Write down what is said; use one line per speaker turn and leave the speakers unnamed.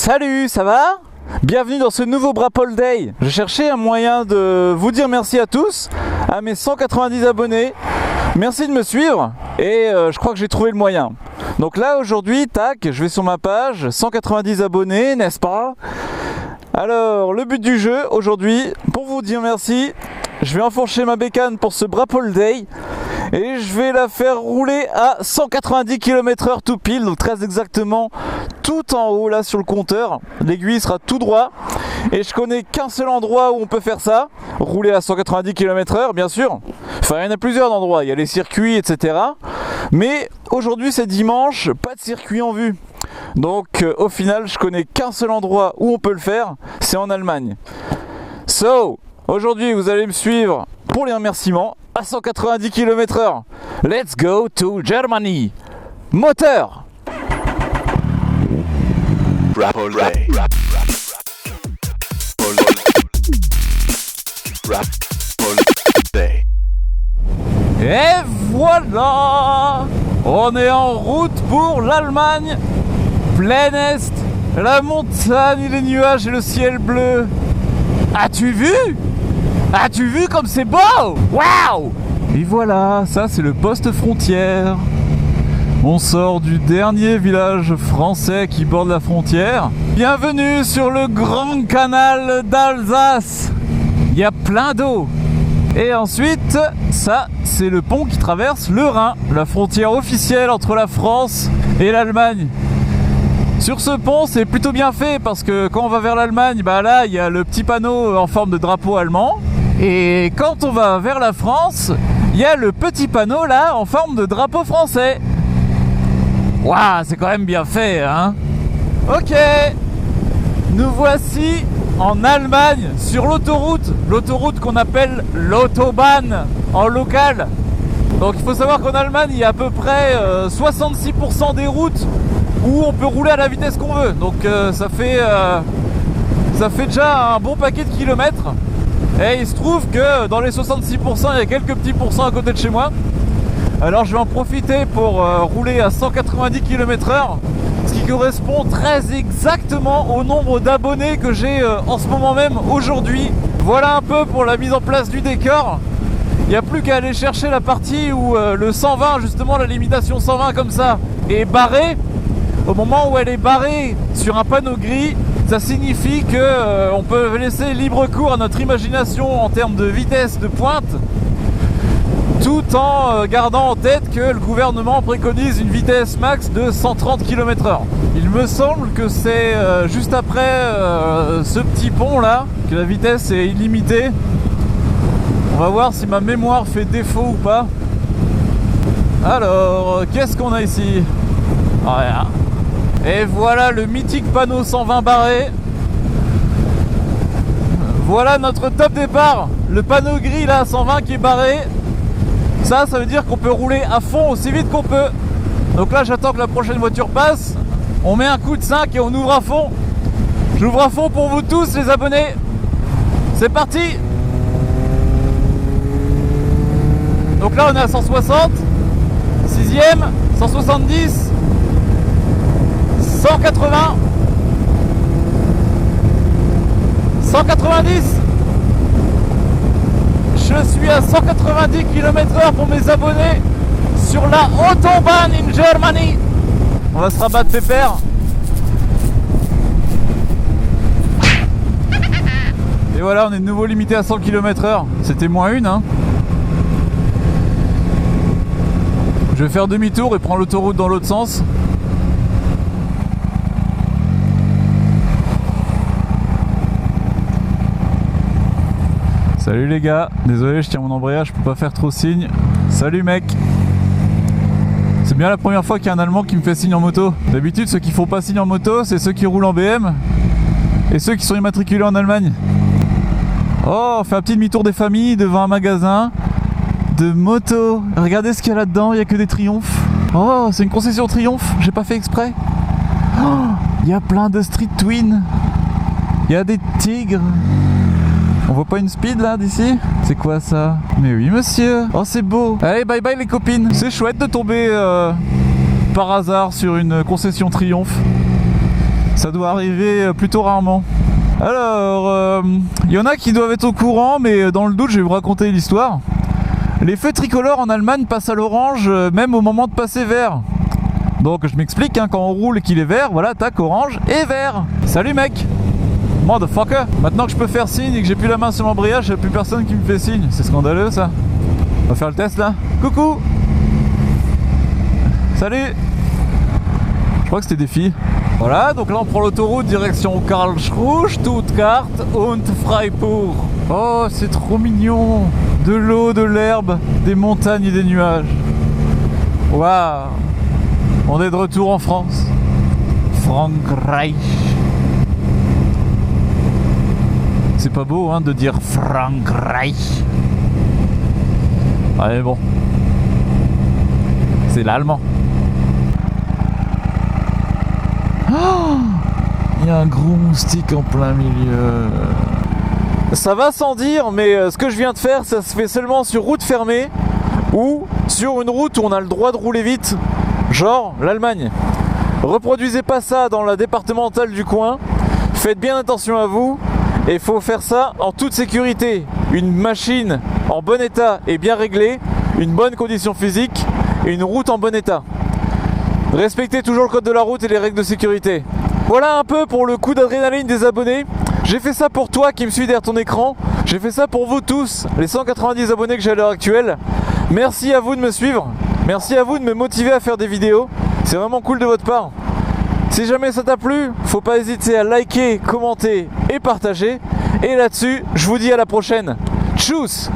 Salut, ça va? Bienvenue dans ce nouveau Brapole Day. J'ai cherché un moyen de vous dire merci à tous, à mes 190 abonnés. Merci de me suivre et je crois que j'ai trouvé le moyen. Donc là aujourd'hui, tac, je vais sur ma page, 190 abonnés, n'est-ce pas? Alors le but du jeu aujourd'hui, pour vous dire merci, je vais enfourcher ma bécane pour ce Brapole Day et je vais la faire rouler à 190 km/h tout pile, donc très exactement tout en haut là sur le compteur. L'aiguille sera tout droit et je connais qu'un seul endroit où on peut faire ça, rouler à 190 km/h bien sûr. Enfin il y en a plusieurs endroits, il y a les circuits etc. Mais aujourd'hui c'est dimanche, pas de circuit en vue. Donc au final je connais qu'un seul endroit où on peut le faire, c'est en Allemagne. So, aujourd'hui vous allez me suivre pour les remerciements à 190 km/h. Let's go to Germany. Moteur.
Brapole Day. Brapole Day.
Et voilà, on est en route pour l'Allemagne. Plein Est, la montagne, les nuages et le ciel bleu. As-tu vu? As-tu vu comme c'est beau? Waouh! Et voilà, ça c'est le poste frontière. On sort du dernier village français qui borde la frontière. Bienvenue sur le grand canal d'Alsace. Il y a plein d'eau. Et ensuite, ça c'est le pont qui traverse le Rhin, la frontière officielle entre la France et l'Allemagne. Sur ce pont, c'est plutôt bien fait parce que quand on va vers l'Allemagne, bah là, il y a le petit panneau en forme de drapeau allemand. Et quand on va vers la France, il y a le petit panneau là en forme de drapeau français. Waouh, c'est quand même bien fait, hein? Ok, nous voici en Allemagne sur l'autoroute qu'on appelle l'Autobahn en local. Donc il faut savoir qu'en Allemagne, il y a à peu près 66% des routes où on peut rouler à la vitesse qu'on veut. Donc ça fait déjà un bon paquet de kilomètres. Et il se trouve que dans les 66%, il y a quelques petits pourcents à côté de chez moi. Alors je vais en profiter pour rouler à 190 km/h, ce qui correspond très exactement au nombre d'abonnés que j'ai en ce moment même aujourd'hui. Voilà un peu pour la mise en place du décor. Il n'y a plus qu'à aller chercher la partie où le 120, justement la limitation 120 comme ça, est barrée. Au moment où elle est barrée sur un panneau gris, ça signifie que on peut laisser libre cours à notre imagination en termes de vitesse de pointe, tout en gardant en tête que le gouvernement préconise une vitesse max de 130 km/h. Il me semble que c'est juste après ce petit pont là que la vitesse est illimitée. On va voir si ma mémoire fait défaut ou pas. Alors, qu'est-ce qu'on a ici? Rien. Et voilà le mythique panneau 120 barré. Voilà notre top départ. Le panneau gris là, 120 qui est barré. Ça veut dire qu'on peut rouler à fond aussi vite qu'on peut. Donc là j'attends que la prochaine voiture passe. On met un coup de 5 et on ouvre à fond. J'ouvre à fond pour vous tous les abonnés. C'est parti. Donc là on est à 160. 6ème, 170. 180, 190. Je suis à 190 km/h pour mes abonnés sur la Autobahn in Germany. On va se rabattre pépère. Et voilà, on est de nouveau limité à 100 km/h. C'était -1 hein. Je vais faire demi-tour et prendre l'autoroute dans l'autre sens. Salut les gars, désolé je tiens mon embrayage, je peux pas faire trop signe. Salut mec. C'est bien la première fois qu'il y a un Allemand qui me fait signe en moto. D'habitude ceux qui font pas signe en moto, c'est ceux qui roulent en BM et ceux qui sont immatriculés en Allemagne. Oh, on fait un petit demi-tour des familles devant un magasin de motos. Regardez ce qu'il y a là-dedans, il y a que des Triumph. Oh, c'est une concession Triumph, j'ai pas fait exprès. Oh, il y a plein de Street Twin. Il y a des Tigres. On voit pas une speed là d'ici? C'est quoi ça? Mais oui monsieur. Oh c'est beau. Allez bye bye les copines. C'est chouette de tomber par hasard sur une concession Triumph. Ça doit arriver plutôt rarement. Alors, y en a qui doivent être au courant, mais dans le doute, je vais vous raconter l'histoire. Les feux tricolores en Allemagne passent à l'orange même au moment de passer vert. Donc je m'explique, hein, quand on roule et qu'il est vert, voilà, tac, orange et vert. Salut mec, motherfucker. Maintenant que je peux faire signe et que j'ai plus la main sur l'embrayage, il n'y a plus personne qui me fait signe. C'est scandaleux ça. On va faire le test là. Coucou. Salut. Je crois que c'était des filles. Voilà, donc là on prend l'autoroute direction Karlsruhe, Stuttgart und Freiburg. Oh, c'est trop mignon. De l'eau, de l'herbe, des montagnes et des nuages. Waouh. On est de retour en France. Frankreich. C'est pas beau hein, de dire Frankreich. Ah mais bon. C'est l'allemand. Oh, il y a un gros moustique en plein milieu. Ça va sans dire, mais ce que je viens de faire, ça se fait seulement sur route fermée ou sur une route où on a le droit de rouler vite, genre l'Allemagne. Reproduisez pas ça dans la départementale du coin, faites bien attention à vous, et il faut faire ça en toute sécurité. Une machine en bon état et bien réglée, une bonne condition physique et une route en bon état. Respectez toujours le code de la route et les règles de sécurité. Voilà un peu pour le coup d'adrénaline des abonnés. J'ai fait ça pour toi qui me suis derrière ton écran. J'ai fait ça pour vous tous, les 190 abonnés que j'ai à l'heure actuelle. Merci à vous de me suivre. Merci à vous de me motiver à faire des vidéos. C'est vraiment cool de votre part. Si jamais ça t'a plu, faut pas hésiter à liker, commenter et partager. Et là-dessus, je vous dis à la prochaine. Tchuss!